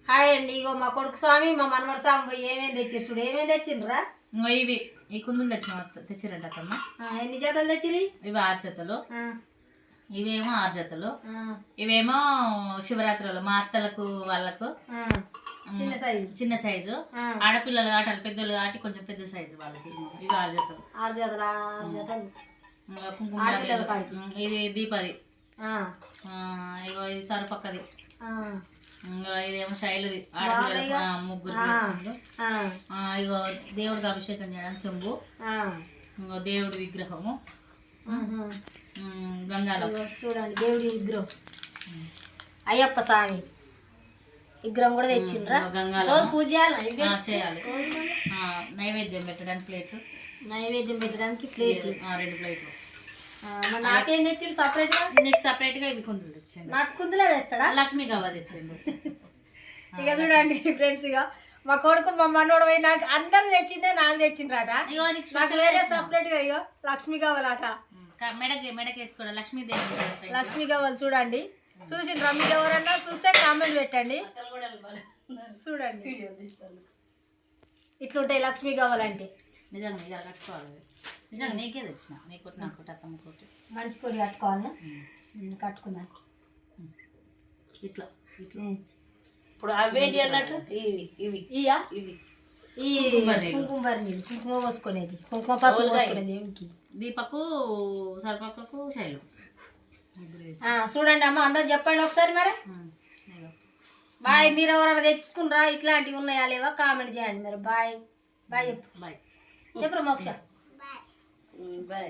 Hi అండి. ఇగో మా కొడుకు స్వామి మా మనవడు స్వామి పోయి ఏమేమి తెచ్చారు చూడు. ఏమేమి తెచ్చిండ్రా? ఇవి ఈ కుందులు తెచ్చిరంట అత్తమ్మ. ఎన్ని జతలు తెచ్చిరి? ఇవి 6 జతలు, ఇవేమో 6 జతలు. ఇవేమో శివరాత్రులు మా అత్తలకు వాళ్ళకు చిన్న సైజు, ఆడపిల్లలు ఆటలు పెద్దలు ఆటి కొంచెం పెద్ద సైజు వాళ్ళకి. ఇవి 6 జతలు. కుంకుమ ఇది దీపది, ఇగో ఇది సరుపక్కది, ఇదేమో శైలుది ఆడపిల్లలు ముగ్గురు. ఇగో దేవుడికి అభిషేకం చేయడానికి చెంబు, ఇంకో దేవుడి విగ్రహము, గంగాలం చూడండి దేవుడి విగ్రహం, అయ్యప్ప స్వామి విగ్రహం కూడా తెచ్చిండ్రా. గంగాలం పూజ చేయాలి. నైవేద్యం పెట్టడానికి ప్లేట్లు, నైవేద్యం పెట్టడానికి ప్లేట్లు, 2 ప్లేట్లు. నాకేం తెచ్చిండు సపరేట్ గా? నీకు సపరేట్ గా ఇవి కుందులు తెచ్చాను. నాకు కుందులే తెస్తాడా? లక్ష్మీ గవ్వ తెచ్చిండు. ఇక చూడండి ఫ్రెండ్స్, ఇక మా కొడుకు మా మనోడు పోయి నాకు అందరు తెచ్చిందే నాకు తెచ్చిండ్రాట. నాకు వేరే సపరేట్ గా ఇగో లక్ష్మీ గవ్వలాట. మెడకి వేసుకోవడం లక్ష్మీదేవి. లక్ష్మీ గవ్వలు చూడండి. చూసిండ్రా మీరు ఎవరన్నా? చూస్తే కామెంట్ పెట్టండి. చూడండి ఇట్లుంటాయి లక్ష్మీ గవ్వలు అంటే. నిజంగా ఇలా కట్టుకోవాలి. నిజంగా నీకే తెచ్చిన, నీకు నాకు అత్తమ్మ కొట్టి మనిషి కొడి కట్టుకోవాలి. కట్టుకున్నా ఇట్లా ఇట్లా. ఇప్పుడు అవేంటి అన్నట్టు ఇవి ఇయా ఇవి ఈ కుంకుమ నీళ్ళు, కుంకుమ పోసుకునేది, కుంకుమ పసుపు పోసుకునేది దేవునికి. దీపకు సరిపక్కకు శైలు. చూడండి అమ్మ, అందరు చెప్పండి ఒకసారి మరి. బాయ్. మీరు ఎవరైనా తెచ్చుకున్నారా? ఇట్లాంటివి ఉన్నాయా లేవా కామెంట్ చేయండి మరి. బాయ్ బాయ్ చెప్పు. బాయ్ చెప్పరా మోక్ష? బాయ్.